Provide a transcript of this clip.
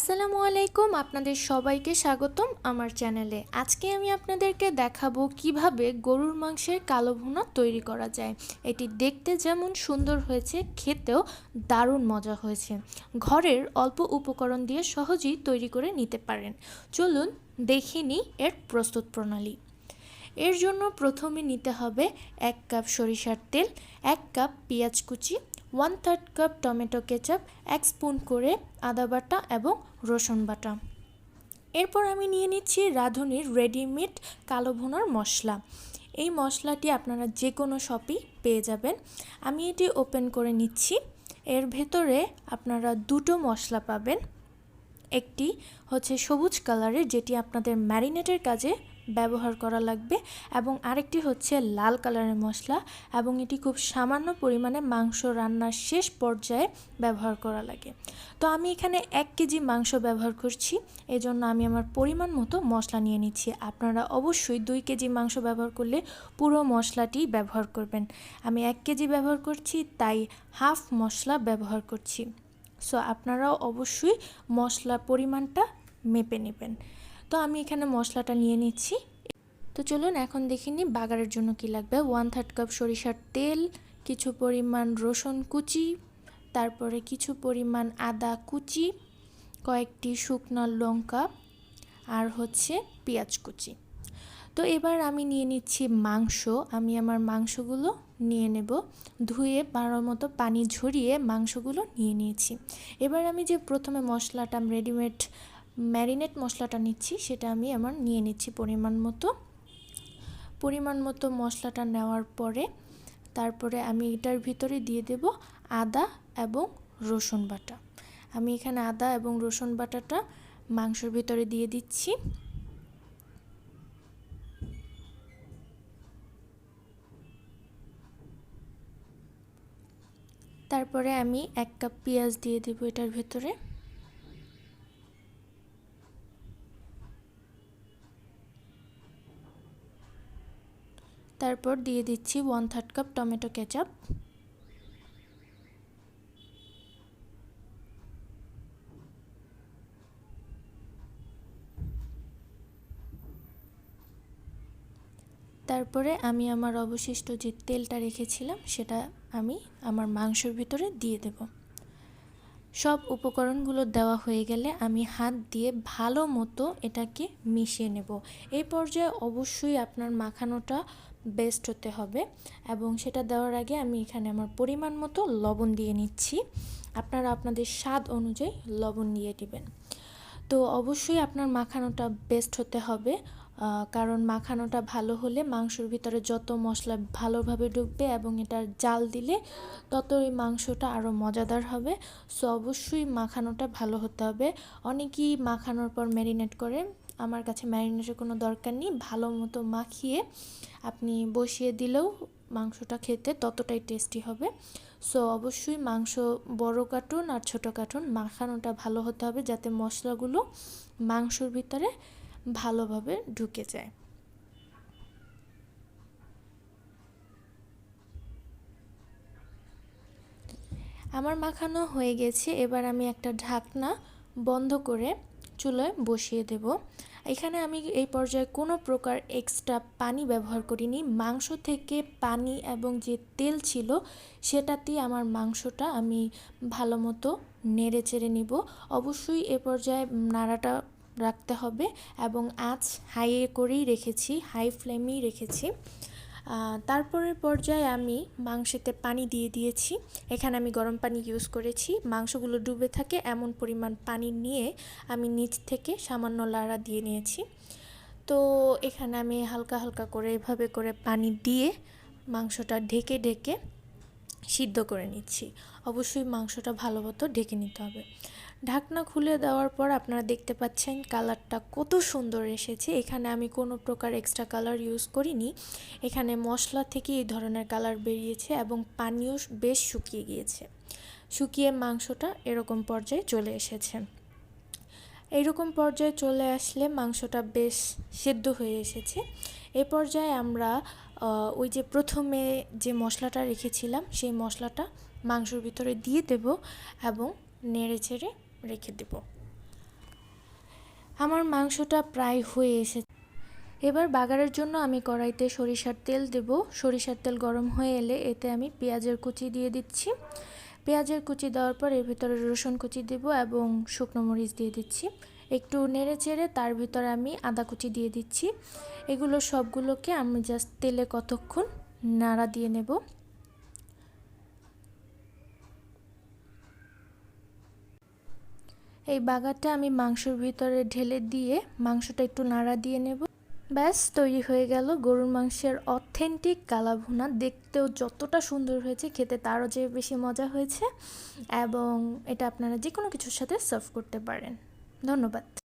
আসসালামু আলাইকুম, আপনাদের সবাইকে স্বাগতম আমার চ্যানেলে। আজকে আমি আপনাদেরকে দেখাবো কিভাবে গরুর মাংসের কালো ভুনা তৈরি করা যায়। এটি দেখতে যেমন সুন্দর হয়েছে, খেতেও দারুণ মজা হয়েছে। ঘরের অল্প উপকরণ দিয়ে সহজেই তৈরি করে নিতে পারেন। চলুন দেখে নিই এর প্রস্তুত প্রণালী। এর জন্য প্রথমে নিতে হবে 1 কাপ সরিষার তেল, 1 কাপ পেঁয়াজ কুচি, 1/3 কাপ টমেটো কেচাপ, 1 স্পুন করে আদা বাটা এবং রসুন বাটা। এরপর আমি নিয়ে নিচ্ছি রাঁধুনির রেডিমেড কালো ভুনার মশলা। এই মশলাটি আপনারা যে কোনো শপেই পেয়ে যাবেন। আমি এটি ওপেন করে নিচ্ছি। এর ভেতরে আপনারা দুটো মশলা পাবেন। একটি হচ্ছে সবুজ কালারের, যেটি আপনাদের ম্যারিনেটের কাজে ব্যবহার করা লাগবে, এবং আরেকটি হচ্ছে লাল কালারের মশলা, এবং এটি খুব সামান্য পরিমাণে মাংস রান্নার শেষ পর্যায়ে ব্যবহার করা লাগে। তো আমি এখানে 1 কেজি মাংস ব্যবহার করছি, এজন্য আমি আমার পরিমাণ মতো মশলা নিয়ে নিচ্ছি। আপনারা অবশ্যই 2 কেজি মাংস ব্যবহার করলে পুরো মশলাটি ব্যবহার করবেন। আমি 1 কেজি ব্যবহার করছি, তাই হাফ মশলা ব্যবহার করছি। সো আপনারাও অবশ্যই মশলার পরিমাণটা মেপে নেবেন। তো আমি এখানে মশলাটা নিয়ে নিচ্ছি। তো চলুন এখন দেখে নিই বাগারের জন্য কি লাগবে। 1/3 কাপ সরিষার তেল, কিছু পরিমাণ রসুন কুচি, তারপরে কিছু পরিমাণ আদা কুচি, কয়েকটি শুকনো লঙ্কা, আর হচ্ছে পেঁয়াজ কুচি। তো এবার আমি নিয়ে নিচ্ছি মাংস। আমি আমার মাংসগুলো নিয়ে নেব, ধুয়ে ভালো মতো পানি ঝরিয়ে মাংসগুলো নিয়ে নিয়েছি। এবার আমি যে প্রথমে মশলাটা রেডিমেড ম্যারিনেট মশলাটা নিচ্ছি, সেটা আমি আমার নিয়ে নিচ্ছি পরিমাণ মতো মশলাটা নেওয়ার পরে তারপরে আমি এটার ভিতরে দিয়ে দেব আদা এবং রসুন বাটা। আমি এখানে আদা এবং রসুন বাটাটা মাংসের ভিতরে দিয়ে দিচ্ছি। তারপরে আমি 1 কাপ পেঁয়াজ দিয়ে দেব এটার ভেতরে। তারপর দিয়ে দিচ্ছি 1/3 কাপ টমেটো কেচাপ। তারপরে আমি আমার অবশিষ্ট যে তেলটা রেখেছিলাম সেটা আমি আমার মাংসের ভিতরে দিয়ে দেব। সব উপকরণগুলো দেওয়া হয়ে গেলে আমি হাত দিয়ে ভালো মতো এটাকে মিশিয়ে নেব। এই পর্যায়ে অবশ্যই আপনার মাখানোটা বেস্ট হতে হবে, এবং সেটা দেওয়ার আগে আমি এখানে আমার পরিমাণ মতো লবণ দিয়ে নিচ্ছি। আপনারা আপনাদের স্বাদ অনুযায়ী লবণ দিয়ে দিবেন। তো অবশ্যই আপনার মাখানোটা বেস্ট হতে হবে, কারণ মাখানোটা ভালো হলে মাংসের ভিতরে যত মশলা ভালোভাবে ঢুকবে এবং এটা জাল দিলে ততই মাংসটা আরও মজাদার হবে। সো অবশ্যই মাখানোটা ভালো হতে হবে। অনেকেই মাখানোর পর ম্যারিনেট করে, আমার কাছে ম্যারিনেটের কোনো দরকার নেই। ভালো মতো মাখিয়ে আপনি বসিয়ে দিলেও মাংসটা খেতে ততটাই টেস্টি হবে। সো অবশ্যই মাংস বড় কাটুন আর ছোট কাটুন, মাখানোটা ভালো হতে হবে যাতে মশলাগুলো মাংসর ভিতরে ভালোভাবে ঢুকে যায়। আমার মাখানো হয়ে গেছে। এবার আমি একটা ঢাকনা বন্ধ করে চুলায় বসিয়ে দেব। এখানে আমি এই পর্যায়ে কোনো প্রকার এক্সট্রা পানি ব্যবহার করিনি। মাংস থেকে পানি এবং যে তেল ছিল সেটাতেই আমার মাংসটা আমি ভালো মতো নেড়ে চেড়ে নিব। অবশ্যই এ পর্যায়ে নাড়াটা রাখতে হবে, এবং আঁচ হাইয়ে করেই রেখেছি, হাই ফ্লেমেই রেখেছি। তারপরের পর্যায়ে আমি মাংসেতে পানি দিয়ে দিয়েছি। এখানে আমি গরম পানি ইউজ করেছি। মাংসগুলো ডুবে থাকে এমন পরিমাণ পানি নিয়ে আমি নিচ থেকে সামান্য লাড়া দিয়ে নিয়েছি। তো এখানে আমি হালকা হালকা করে এভাবে করে পানি দিয়ে মাংসটা ঢেকে ঢেকে সিদ্ধ করে নিচ্ছি। অবশ্যই মাংসটা ভালো মতো ঢেকে নিতে হবে। ঢাকনা খুলে দেওয়ার পর আপনারা দেখতে পাচ্ছেন কালারটা কত সুন্দর এসেছে। এখানে আমি কোনো প্রকার এক্সট্রা কালার ইউজ করিনি। এখানে মশলা থেকে এই ধরনের কালার বেরিয়েছে এবং পানিও বেশ শুকিয়ে গিয়েছে। শুকিয়ে মাংসটা এরকম পর্যায়ে চলে এসেছে। এইরকম পর্যায়ে চলে আসলে মাংসটা বেশ সেদ্ধ হয়ে এসেছে। এই পর্যায়ে আমরা ওই যে প্রথমে যে মশলাটা রেখেছিলাম সেই মশলাটা মাংসের ভিতরে দিয়ে দেব এবং নেড়ে চেড়ে রেখে দেব। আমার মাংসটা প্রায় হয়ে এসেছে। এবার বাগারের জন্য আমি কড়াইতে সরিষার তেল দেব। সরিষার তেল গরম হয়ে এলে এতে আমি পেঁয়াজের কুচি দিয়ে দিচ্ছি। পেঁয়াজের কুচি দেওয়ার পর এর ভিতরে রসুন কুচি দেব এবং শুকনো মরিচ দিয়ে দিচ্ছি। একটু নেড়ে চেড়ে তার ভিতরে আমি আদা কুচি দিয়ে দিচ্ছি। এগুলো সবগুলোকে আমি জাস্ট তেলে কতক্ষণ নাড়া দিয়ে নেব। এই বাগারটা আমি মাংসের ভিতরে ঢেলে দিয়ে মাংসটা একটু নাড়া দিয়ে নেব। ব্যাস তৈরি হয়ে গেল গরুর মাংসের অথেন্টিক কালা ভুনা। দেখতেও যতটা সুন্দর হয়েছে, খেতে তারও যে বেশি মজা হয়েছে, এবং এটা আপনারা যে কোনো কিছুর সাথে সার্ভ করতে পারেন। ধন্যবাদ।